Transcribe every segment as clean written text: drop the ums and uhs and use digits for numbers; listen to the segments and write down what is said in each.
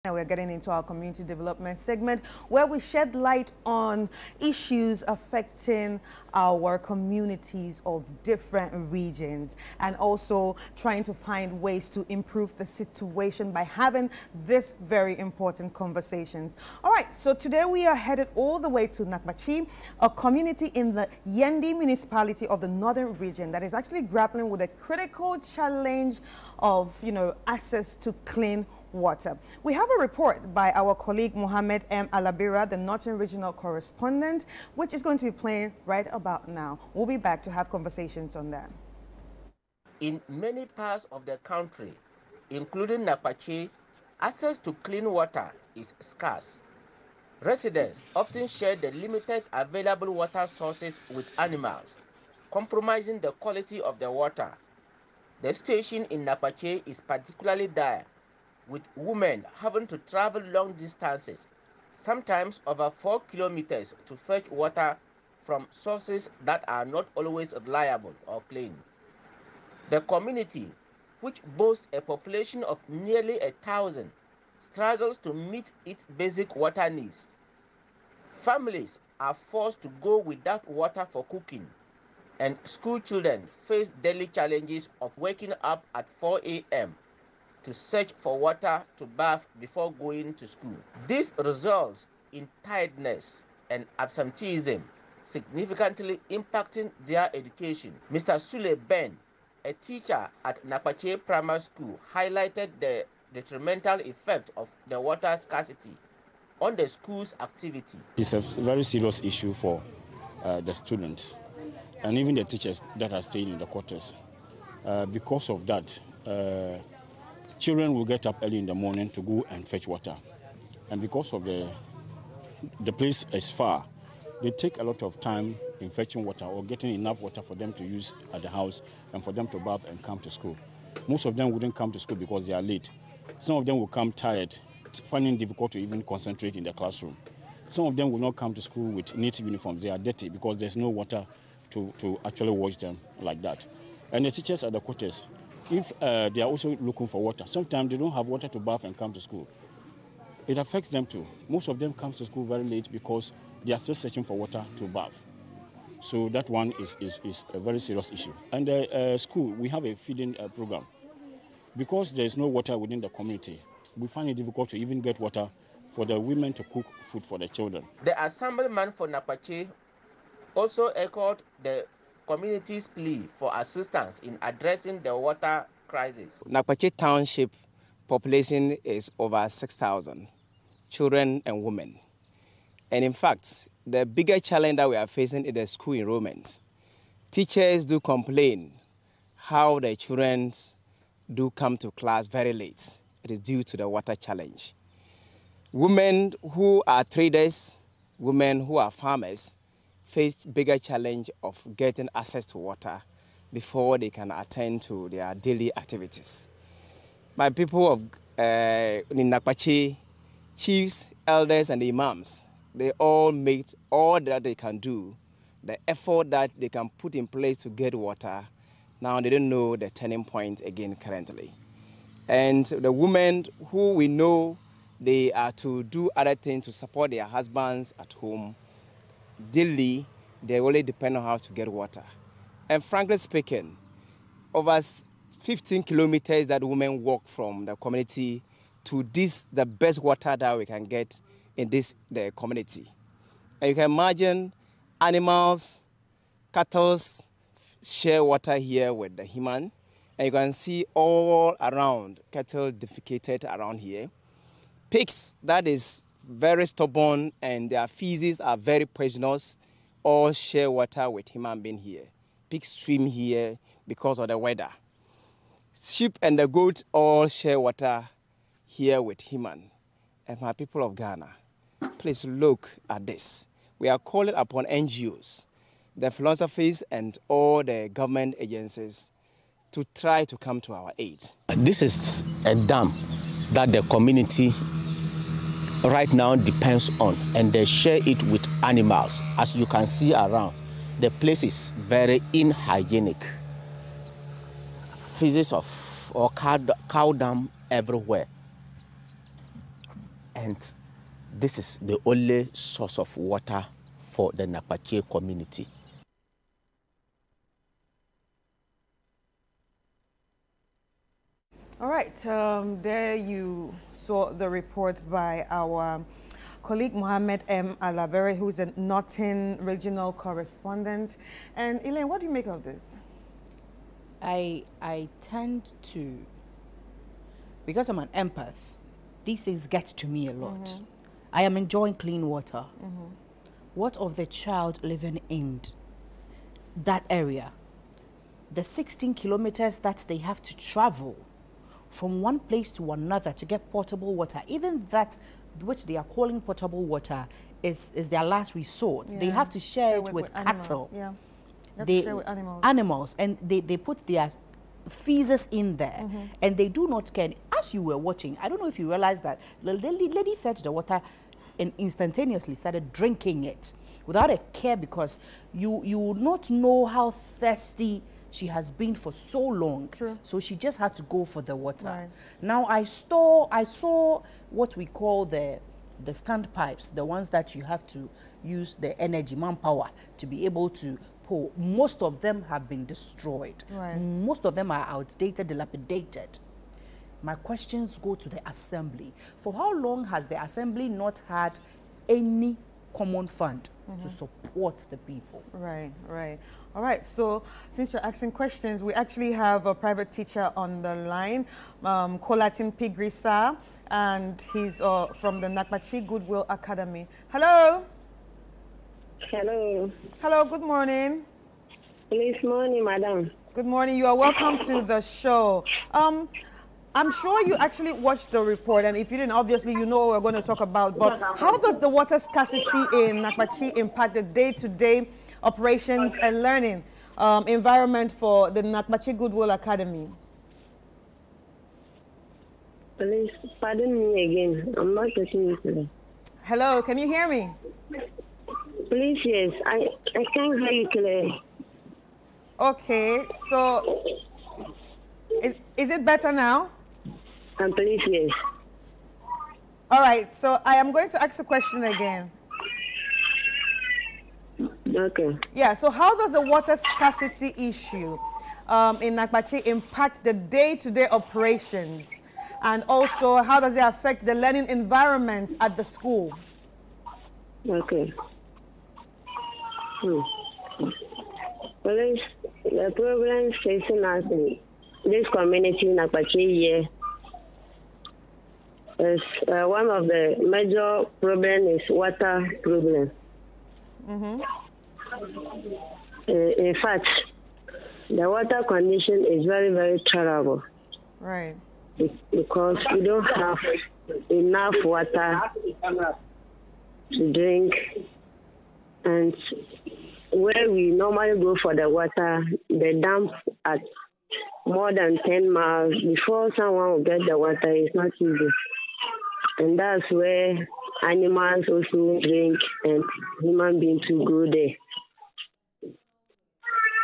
Now we're getting into our community development segment where we shed light on issues affecting our communities of different regions and also trying to find ways to improve the situation by having this very important conversations. All right, so today we are headed all the way to Nakpachi, a community in the Yendi municipality of the northern region that is actually grappling with a critical challenge of, access to clean water. We have a report by our colleague Mohammed M. Alabira, the Northern Regional Correspondent, which is going to be playing right about now. We'll be back to have conversations on that. In many parts of the country, including Nakpachi, access to clean water is scarce. Residents often share the limited available water sources with animals, compromising the quality of the water. The situation in Nakpachi is particularly dire, with women having to travel long distances, sometimes over 4 kilometers, to fetch water from sources that are not always reliable or clean. The community, which boasts a population of nearly 1,000, struggles to meet its basic water needs. Families are forced to go without water for cooking, and school children face daily challenges of waking up at 4 a.m. to search for water to bath before going to school. This results in tiredness and absenteeism, significantly impacting their education. Mr. Sule Ben, a teacher at Nakpachi Primary School, highlighted the detrimental effect of the water scarcity on the school's activity. It's a very serious issue for the students and even the teachers that are staying in the quarters. Because of that, children will get up early in the morning to go and fetch water. And because of the place is far, they take a lot of time in fetching water or getting enough water for them to use at the house and for them to bath and come to school. Most of them wouldn't come to school because they are late. Some of them will come tired, finding it difficult to even concentrate in the classroom. Some of them will not come to school with neat uniforms. They are dirty because there's no water to actually wash them like that. And the teachers at the quarters, if they are also looking for water, sometimes they don't have water to bath and come to school. It affects them too. Most of them come to school very late because they are still searching for water to bath. So that one is a very serious issue. And the school, we have a feeding program. Because there is no water within the community, we find it difficult to even get water for the women to cook food for the children. The assemblyman for Nakpachi also echoed the community's plea for assistance in addressing the water crisis. Nakpachi Township population is over 6,000, children and women. And in fact, the bigger challenge that we are facing is the school enrollment. Teachers do complain how the children do come to class very late. It is due to the water challenge. Women who are traders, women who are farmers, face bigger challenge of getting access to water before they can attend to their daily activities. My people of Nakpachi, chiefs, elders, and imams, they all make all that they can do, the effort that they can put in place to get water. Now they don't know the turning point again currently. And the women who we know they are to do other things to support their husbands at home, daily, they only depend on how to get water. And frankly speaking, over 15 kilometers that women walk from the community to this, the best water that we can get in the community. And you can imagine animals, cattle share water here with the human. And you can see all around cattle defecated around here. Pigs, that is very stubborn and their feces are very poisonous, all share water with human being here. Pigs swim here because of the weather. Sheep and the goat all share water here with human. And my people of Ghana, please look at this. We are calling upon NGOs, the philosophies and all the government agencies to try to come to our aid. This is a dam that the community right now depends on, and they share it with animals. As you can see around, the place is very unhygienic. Feces of or cow dung everywhere. and this is the only source of water for the Nakpachi community. All right, there you saw the report by our colleague Mohammed M. Alabere, who's a Northern regional correspondent. And Elaine, what do you make of this? I tend to, because I'm an empath, these things get to me a lot. I am enjoying clean water. What of the child living in that area? The 16 kilometers that they have to travel from one place to another to get potable water, even that which they are calling potable water is their last resort. Yeah. They have to share it with cattle. Yeah. They share with animals, and they put their feces in there, and they do not care. As you were watching, I don't know if you realized that the lady fetched the water and instantaneously started drinking it without a care, because you would not know how thirsty she has been for so long. True. So she just had to go for the water. Right. Now I saw what we call the standpipes, the ones that you have to use the energy, manpower, to be able to pull. Most of them have been destroyed. Right. Most of them are outdated, dilapidated. My questions go to the assembly. For how long has the assembly not had any common fund to support the people? Right, right. All right, so since you're asking questions, we actually have a private teacher on the line, Kolatin Pigrisa, and he's from the Nakpachi Goodwill Academy. Hello. Hello. Hello, good morning. Good morning, madam. Good morning. You are welcome to the show. I'm sure you actually watched the report, and if you didn't, obviously you know what we're going to talk about. But how does the water scarcity in Nakpachi impact the day-to-day operations and learning environment for the Nakpachi Goodwill Academy? Please, pardon me again. I'm not getting you today. Hello, can you hear me? Please, yes. I can't hear you clearly. Okay, so is it better now? Please, yes. All right, so I am going to ask the question again. Okay. Yeah, so how does the water scarcity issue in Nakpachi impact the day-to-day operations? And also, how does it affect the learning environment at the school? Okay. Police, the problem facing us in this community in Nakpachi here is one of the major problems is water problem. In fact, the water condition is very, very terrible. Right. Because we don't have enough water to drink, and where we normally go for the water, the dump at more than 10 miles before someone will get the water is not easy. And that's where animals also drink and human beings will go there. This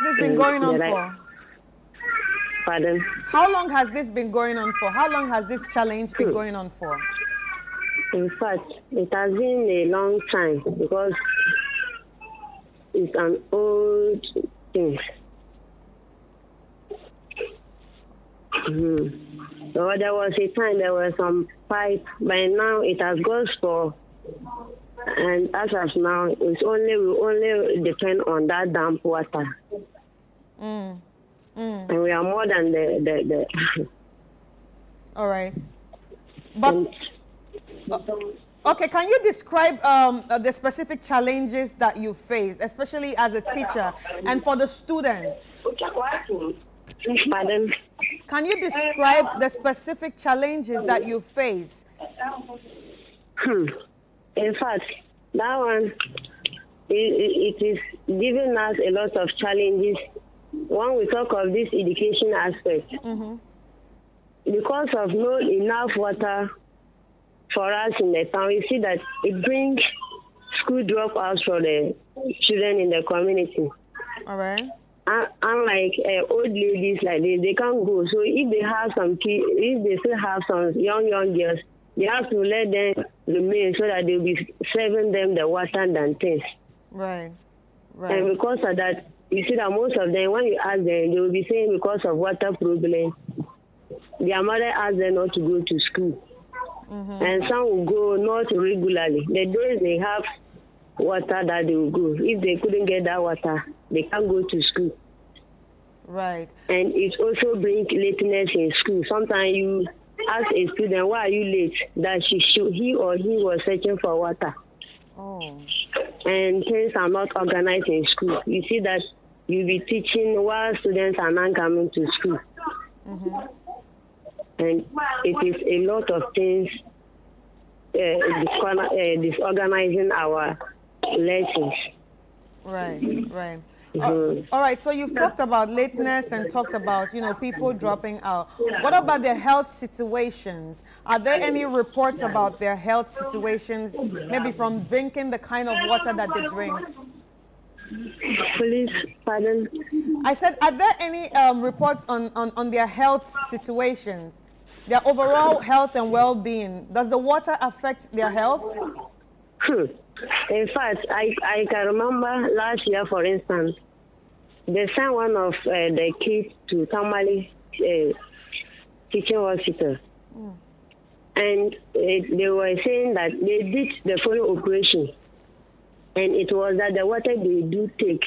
has been going on for? Pardon? How long has this been going on for? How long has this challenge been going on for? In fact, it has been a long time because it's an old thing. So there was a time there were some pipe, but now it has gone for, and as of now, we only depend on that damp water. And we are more than the All right. But okay, can you describe the specific challenges that you face, especially as a teacher and for the students? Pardon? Can you describe the specific challenges that you face? In fact, that one, it is giving us a lot of challenges when we talk of this education aspect. Because of not enough water for us in the town, we see that it brings school dropouts for the children in the community. All right. Unlike old ladies like this, they can't go. So if they have some kids, if they still have some young girls, they have to let them remain so that they'll be serving them the water than things. Right. And because of that, you see that most of them, when you ask them, they will be saying because of water problem, their mother asked them not to go to school. And some will go not regularly. The days they have water that they will go. If they couldn't get that water, they can't go to school. Right. And it also brings lateness in school. Sometimes you ask a student, why are you late? That he or he was searching for water. Oh. And things are not organized in school. You see that you'll be teaching while students are not coming to school. And it is a lot of things disorganizing our lessons. Right. All right, so you've talked about lateness and talked about, people dropping out. What about their health situations? Are there any reports about their health situations, maybe from drinking the kind of water that they drink? Please, pardon? I said, are there any reports on their health situations, their overall health and well-being? Does the water affect their health? In fact, I can remember last year, for instance, they sent one of the kids to Tamale teaching hospital. And they were saying that they did the following operation. And it was that the water they do take,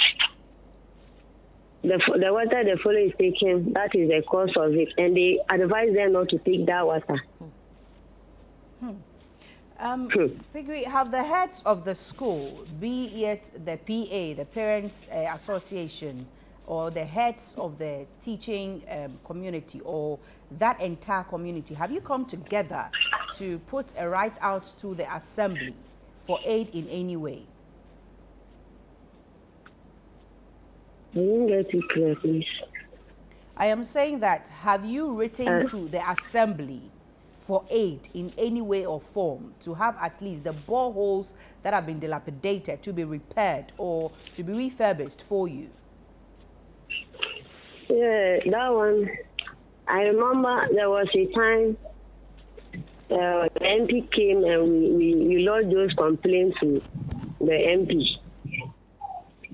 the water the follow is taking, that is the cause of it. And they advise them not to take that water. Pigri, have the heads of the school, be it the PA, the Parents Association, or the heads of the teaching community, or that entire community, have you come together to put a right out to the assembly for aid in any way? I didn't get it clear, please. I am saying that, have you written to the assembly for aid in any way or form to have at least the boreholes that have been dilapidated to be repaired or to be refurbished for you? Yeah, that one. I remember there was a time the MP came and we lodged those complaints to the MP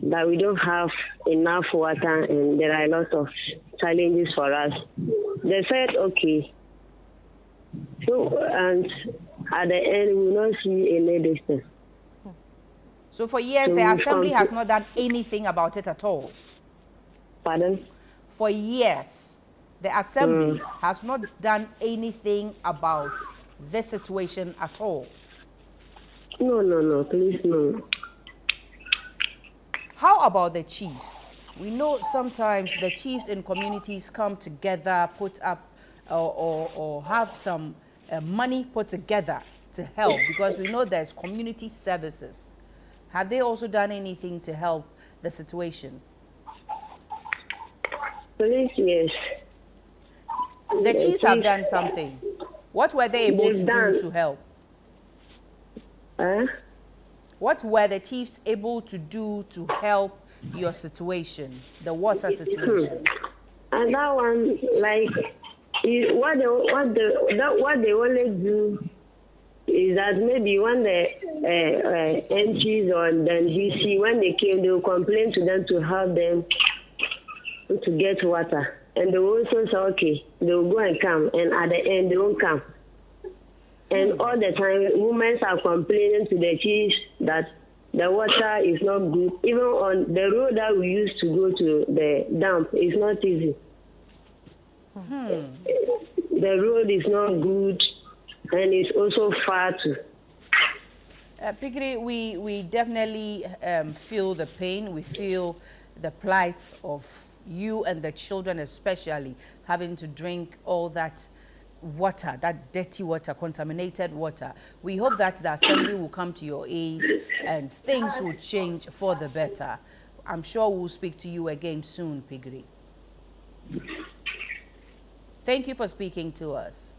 that we don't have enough water and there are a lot of challenges for us. They said, okay. So, and at the end, we will not see any distance. So for years, the assembly has not done anything about it at all? Pardon? For years, the assembly has not done anything about this situation at all? No, please, no. How about the chiefs? We know sometimes the chiefs in communities come together, put up or have some money put together to help, because we know there's community services. Have they also done anything to help the situation? Police, yes. The chiefs have done something. What were they able to do to help? What were the chiefs able to do to help your situation, the water situation? And that one, like, what they only do is that maybe when the MPs or the DC, when they came, they will complain to them to help them to get water. And they will also say, okay, they will go and come, and at the end, they won't come. And all the time, women are complaining to the chiefs that the water is not good. Even on the road that we used to go to the dump, it's not easy. The road is not good, and it's also far too. Pigri, we definitely feel the pain. We feel the plight of you and the children, especially having to drink all that water, that dirty water, contaminated water. We hope that the assembly will come to your aid and things will change for the better. I'm sure we'll speak to you again soon, Pigri. Thank you for speaking to us.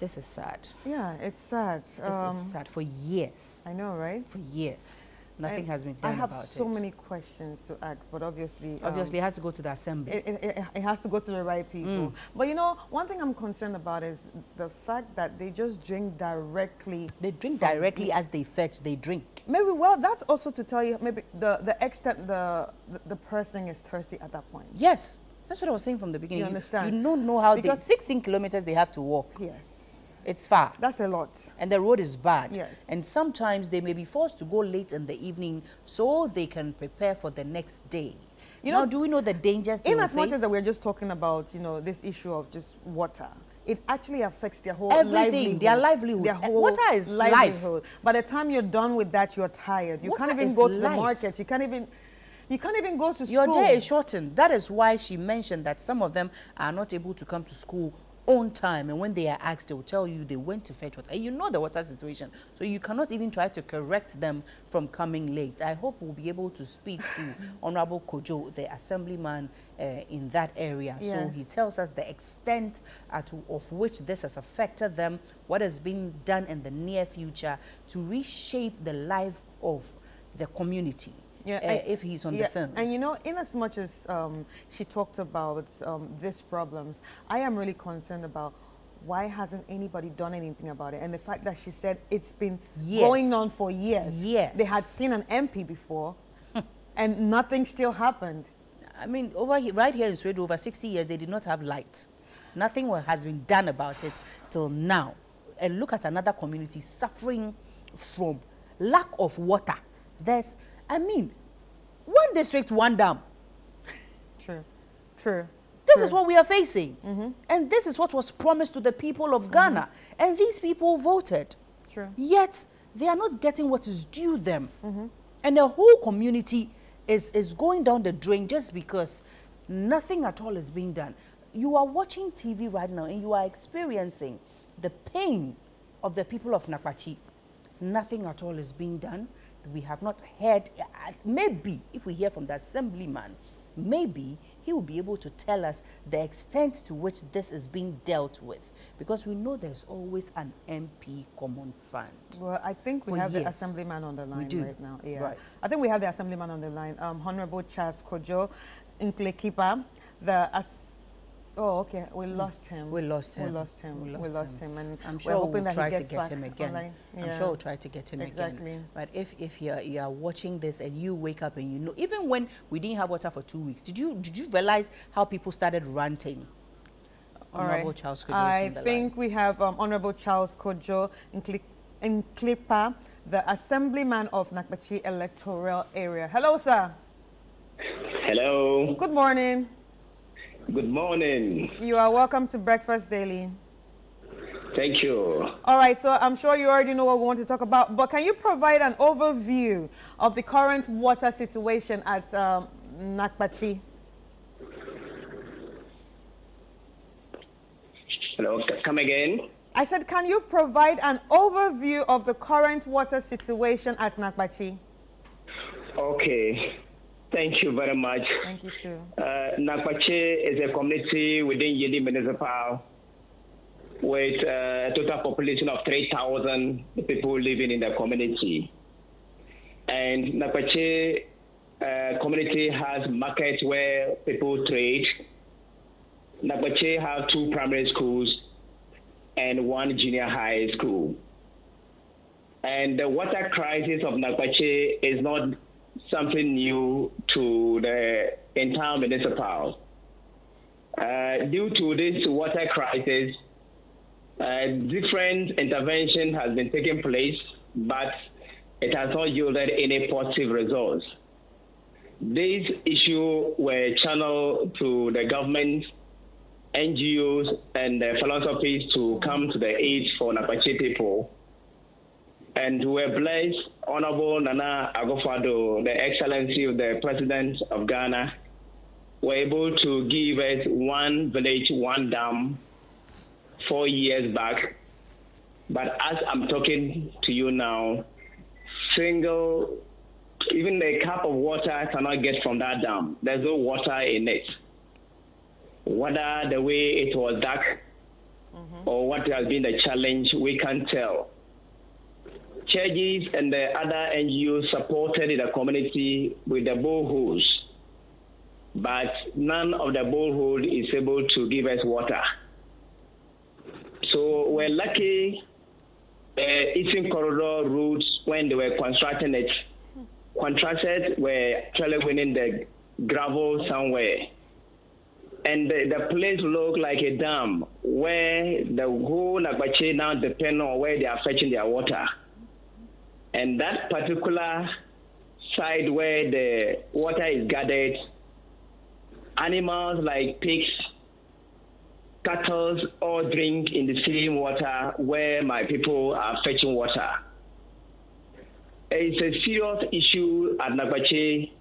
This is sad. Yeah, it's sad. This is sad for years. I know, right? For years. Nothing has been done I have about so it. many questions to ask, but obviously Obviously, it has to go to the assembly. it has to go to the right people. But you know, one thing I'm concerned about is the fact that they just drink directly. They drink directly as they fetch, they drink. Maybe, well, that's also to tell you maybe the extent the person is thirsty at that point. Yes, that's what I was saying from the beginning. You understand? You don't know how Because 16 kilometers they have to walk. Yes. It's far. That's a lot. And the road is bad. Yes. And sometimes they may be forced to go late in the evening so they can prepare for the next day. You know, do we know the dangers they in will as much face? as that we're just talking about, you know, this issue of just water, it actually affects their whole Everything, their livelihood. Their whole Water is livelihood. By the time you're done with that, you're tired. You Water can't even is go to the life. market. You can't even go to school. Your day is shortened. That is why she mentioned that some of them are not able to come to school on time, and when they are asked, they will tell you they went to fetch water. And you know the water situation, so you cannot even try to correct them from coming late. I hope we'll be able to speak to Honorable Kojo, the assemblyman in that area. Yes. So he tells us the extent of which this has affected them, what is being done in the near future to reshape the life of the community. Yeah, if he's on the film. And you know, in as much as she talked about these problems, I am really concerned about why hasn't anybody done anything about it? And the fact that she said it's been going on for years. Yes. They had seen an MP before, and nothing still happened. I mean, right here in Sweden, over 60 years, they did not have light. Nothing has been done about it till now. And look at another community suffering from lack of water. I mean, one district, one dam. True, true. This is what we are facing. And this is what was promised to the people of Ghana. And these people voted. True. Yet, they are not getting what is due them. And the whole community is going down the drain just because nothing at all is being done. You are watching TV right now and you are experiencing the pain of the people of Nakpachi. Nothing at all is being done. We have not heard. Maybe if we hear from the assemblyman, maybe he will be able to tell us the extent to which this is being dealt with, because we know there's always an MP common fund. Well, I think we have the assemblyman on the line right now. Yeah. Right. I think we have the assemblyman on the line. Honorable Charles Kojo Nklekipa, oh, okay. We lost him. We lost him. We lost him. And I'm sure we're hoping we'll that try he to gets get back him again. online. Yeah. I'm sure we'll try to get him again. But if you are watching this and you wake up and you know, even when we didn't have water for 2 weeks, did you realize how people started ranting? Honorable Charles Kojo. I think we have Honorable Charles Kojo Nklekipa, the assemblyman of Nakpachi electoral area. Hello, sir. Hello. Good morning. Good morning. You are welcome to Breakfast Daily. Thank you. All right, so I'm sure you already know what we want to talk about, but can you provide an overview of the current water situation at Nakpachi? Hello, come again? I said, can you provide an overview of the current water situation at Nakpachi? Okay. Thank you very much. Thank you, too. Nakpachi is a community within Yedi Municipal with a total population of 3,000 people living in the community. And Nakpachi community has markets where people trade. Nakpachi have 2 primary schools and 1 junior high school. And the water crisis of Nakpachi is not something new to the entire municipal. Due to this water crisis, different intervention has been taking place, but it has not yielded any positive results. These issues were channeled to the government, NGOs, and the philanthropies to come to the aid for Nakpachi people. And we were blessed, Honorable Nana Agofado, the Excellency of the President of Ghana, were able to give us 1 village, 1 dam 4 years back. But as I'm talking to you now, even a cup of water cannot get from that dam. There's no water in it. Whether the way it was dug or what has been the challenge, we can't tell. churches and the other NGOs supported the community with the boreholes, but none of the borehole is able to give us water. So we're lucky Eastern Corridor roads, when they were constructing it, contractors were actually winning the gravel somewhere. And the place looked like a dam where the whole Nakpachi now depend on where they are fetching their water. And that particular side where the water is gathered, animals like pigs, cattle all drink in the same water where my people are fetching water. It's a serious issue at Nakpachi,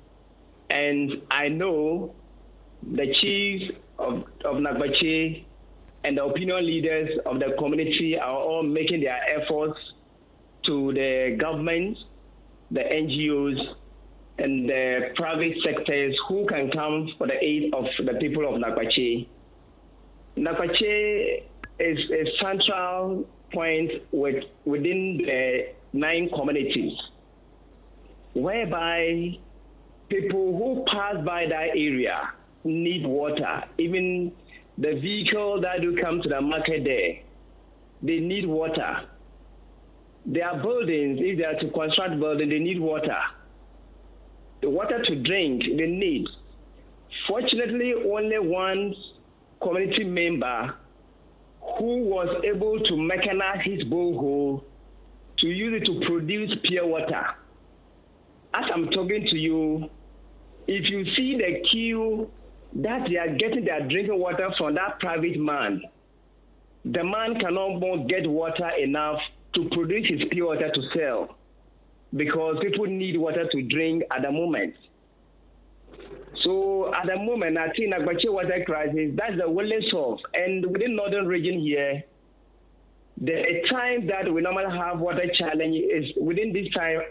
and I know the chiefs of Nakpachi and the opinion leaders of the community are all making their efforts to the government, the NGOs, and the private sectors who can come for the aid of the people of Nakpachi. Nakpachi is a central point within the 9 communities, whereby people who pass by that area need water. Even the vehicle that do come to the market there, they need water. Their buildings, if they are to construct buildings, they need water. The water to drink, they need. Fortunately, only one community member who was able to mechanize his borehole to use it to produce pure water. As I'm talking to you, if you see the queue that they are getting their drinking water from that private man, the man cannot more get water enough to produce his pure water to sell, because people need water to drink at the moment. So at the moment, I think Nakpachi water crisis, that's the only source. And within northern region here, the time that we normally have water challenge is within this time,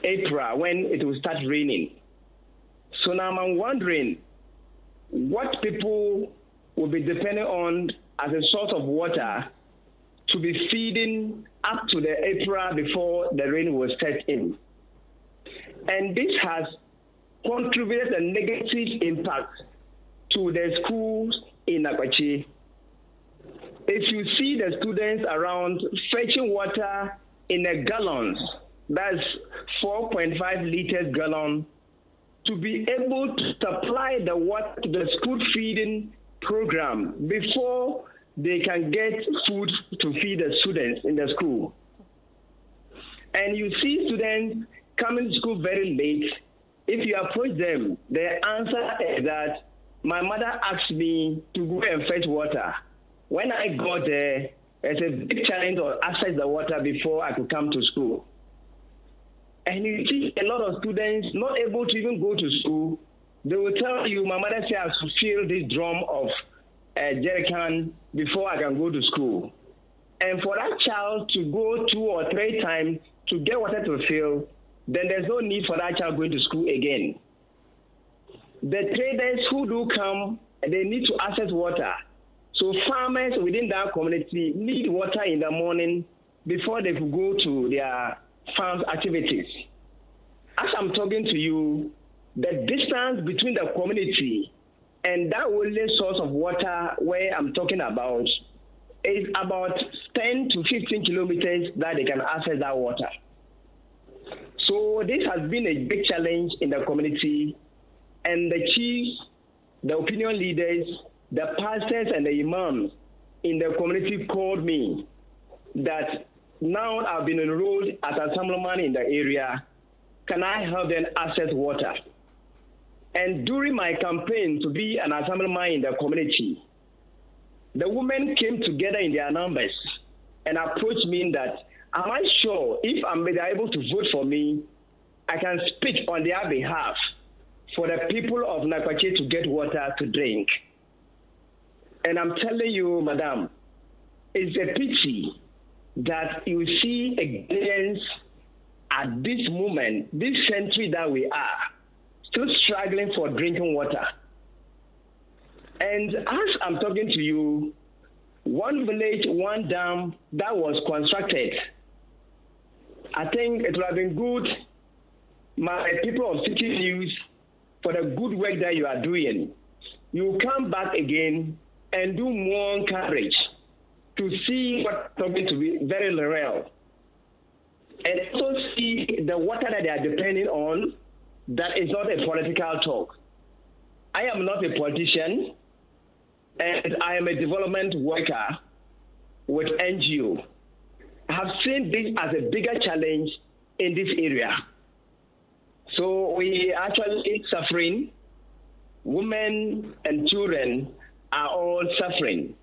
April, when it will start raining. So now I'm wondering what people will be depending on as a source of water to be feeding up to the April before the rain will set in. And this has contributed a negative impact to the schools in Nakpachi. If you see the students around fetching water in a gallons, that's 4.5 liters gallon, to be able to supply the water to the school feeding program before they can get food to feed the students in the school. And you see students coming to school very late. If you approach them, the answer is that my mother asked me to go and fetch water. When I got there, it's a big challenge to access the water before I could come to school. And you see a lot of students not able to even go to school. They will tell you, my mother said I should fill this drum of jerrycan before I can go to school. And for that child to go 2 or 3 times to get water to fill, then there's no need for that child going to school again. The traders who do come, they need to access water. So farmers within that community need water in the morning before they could go to their farm activities. As I'm talking to you, the distance between the community and that only source of water where I'm talking about is about 10 to 15 kilometers that they can access that water. So this has been a big challenge in the community, and the chiefs, the opinion leaders, the pastors and the imams in the community called me that now I've been enrolled as an assemblyman in the area. Can I help them access water? And during my campaign to be an assemblyman in the community, the women came together in their numbers and approached me that, am I sure if I'm able to vote for me, I can speak on their behalf for the people of Nakpachi to get water to drink? And I'm telling you, madam, it's a pity that you see Ghanaians at this moment, this century that we are, still struggling for drinking water. And as I'm talking to you, one village, one dam that was constructed I think it would have been good, my people of Citi News, for the good work that you are doing. You come back again and do more coverage to see what's going to be very real. And also see the water that they are depending on, that is not a political talk. I am not a politician, and I am a development worker with NGO. I have seen this as a bigger challenge in this area. So we are actually suffering. Women and children are all suffering.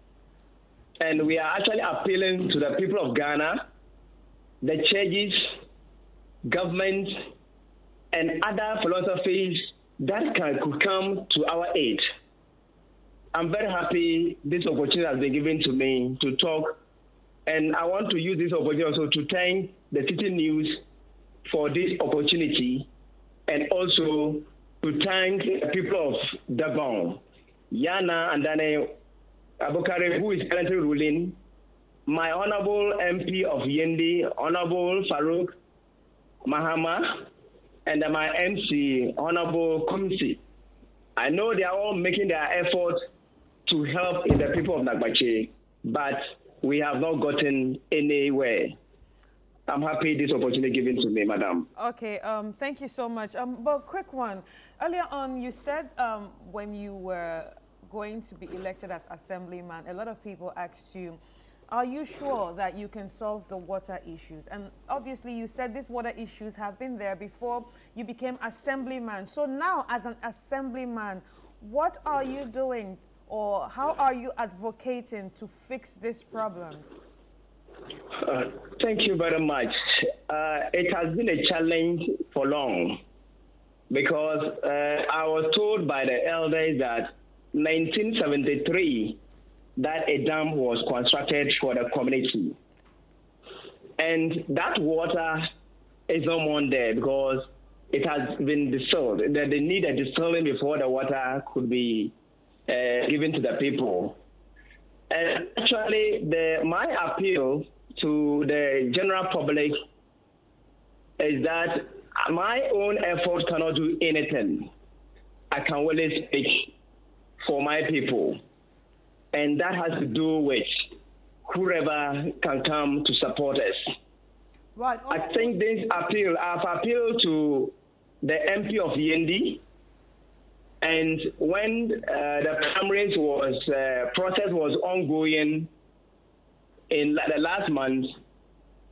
And we are actually appealing to the people of Ghana, the churches, government, and other philosophies that could come to our aid. I'm very happy this opportunity has been given to me to talk, and I want to use this opportunity also to thank the Citi News for this opportunity, and also to thank the people of Dabon, Yana and Dane Abokare, who is currently ruling, my Honorable MP of Yendi, Honorable Farouk Mahama, and my MC, Honorable Kumsi. I know they are all making their effort to help in the people of Nakpachi, but we have not gotten anywhere. I'm happy this opportunity given to me, madam. Okay, thank you so much. But quick one. Earlier on, you said when you were going to be elected as assemblyman, a lot of people asked you, are you sure that you can solve the water issues? And obviously you said these water issues have been there before you became assemblyman. So now as an assemblyman, what are you doing or how are you advocating to fix these problems? Thank you very much. It has been a challenge for long because I was told by the elders that 1973 that a dam was constructed for the community. And that water is no more there because it has been distilled. They need a distilling before the water could be given to the people. And actually, my appeal to the general public is that my own effort cannot do anything. I can only speak for my people. And that has to do with whoever can come to support us. Right. I think this appeal, I've appealed to the MP of Yendi, and when the primaries process was ongoing in the last month,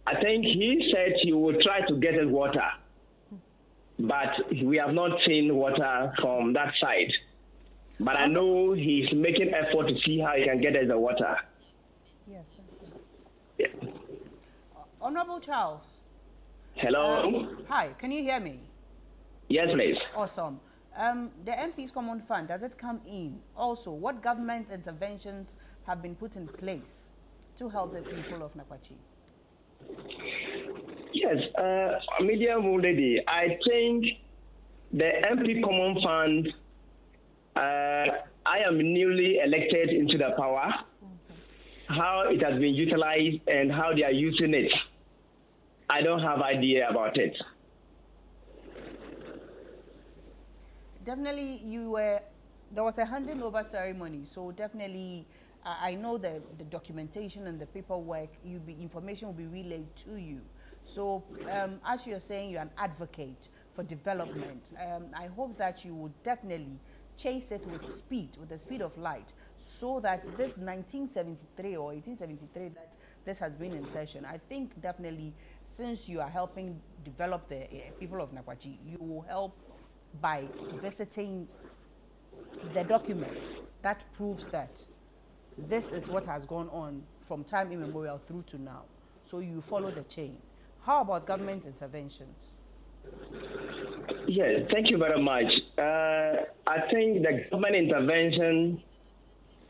I think he said he would try to get us water, but we have not seen water from that side. But I know he's making effort to see how he can get us the water. Yes. Yeah. Honorable Charles. Hello. Hi, can you hear me? Yes, please. Awesome. The MP's Common Fund, does it come in? Also, what government interventions have been put in place to help the people of Nakpachi? Yes, Medium Lady, I think the MP Common Fund, I am newly elected into the power. Okay. How it has been utilized and how they are using it, I don't have idea about it. Definitely, there was a handing over ceremony, so definitely I know the documentation and the paperwork, information will be relayed to you. So as you're saying, you're an advocate for development. I hope that you would definitely chase it with the speed of light, so that this 1973 or 1873 that this has been in session, I think definitely since you are helping develop the people of Nakpachi, you will help by visiting the document that proves that this is what has gone on from time immemorial through to now. So you follow the chain. How about government interventions? Yes, thank you very much. I think the government intervention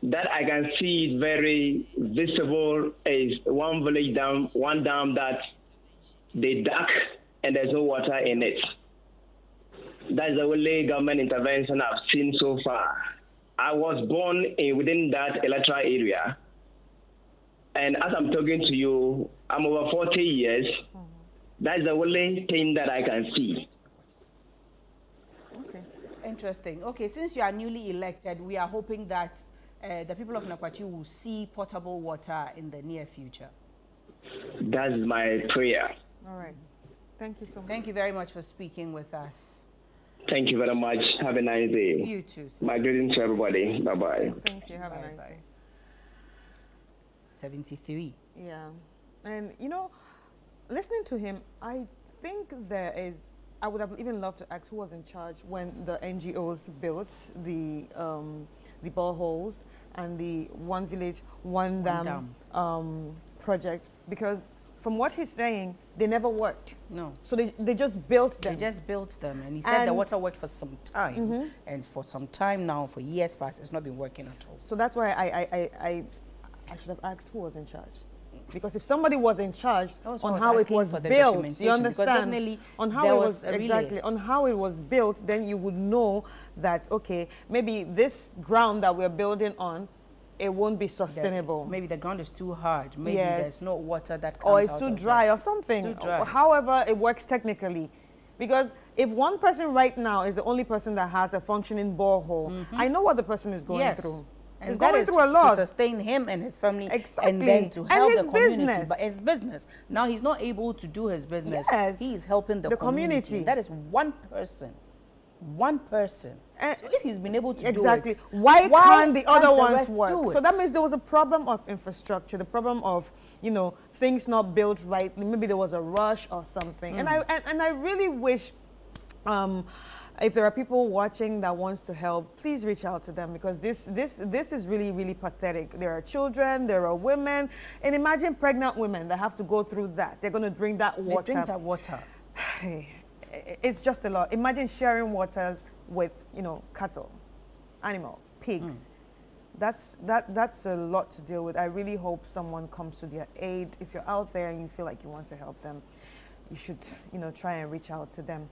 that I can see very visible is one village dam, one dam that they dug and there's no water in it. That's the only government intervention I've seen so far. I was born within that electoral area. And as I'm talking to you, I'm over 40 years. That's the only thing that I can see. Okay. Interesting. Okay, since you are newly elected, we are hoping that the people of Nakpachi will see potable water in the near future. That's my prayer. All right. Thank you so much. Thank you very much for speaking with us. Thank you very much. Have a nice day. You too, sir. My greetings to everybody. Bye-bye. Thank you. Have a nice Bye-bye. day. 73. Yeah. And, you know, listening to him, I think there is, I would have even loved to ask who was in charge when the NGOs built the boreholes and the One Village, One Dam, project, because from what he's saying, they never worked. No. So they just built them. They just built them. And he said the water worked for some time. And for some time now, for years past, it's not been working at all. So that's why I should have asked who was in charge. Because if somebody was in charge on how it was built, you understand? On how it was exactly on how it was built, then you would know that okay, maybe this ground that we're building on, it won't be sustainable. Maybe the ground is too hard. Maybe there's no water that comes or it's out too dry or something. Too dry. However, it works technically. Because if one person right now is the only person that has a functioning borehole, I know what the person is going through. And he's going through a lot to sustain him and his family, exactly. and then to help the community. Business. But his business now, he's not able to do his business. Yes. He is helping the community. That is one person. One person. So if he's been able to do it, why can't the other ones work? So that means there was a problem of infrastructure, the problem of, you know, things not built right. Maybe there was a rush or something. And I really wish. If there are people watching that wants to help, please reach out to them, because this is really, really pathetic. There are children, there are women, and imagine pregnant women that have to go through that. They're going to drink that water. They drink that water. It's just a lot. Imagine sharing waters with, you know, cattle, animals, pigs. That's a lot to deal with. I really hope someone comes to their aid. If you're out there and you feel like you want to help them, you should, you know, try and reach out to them.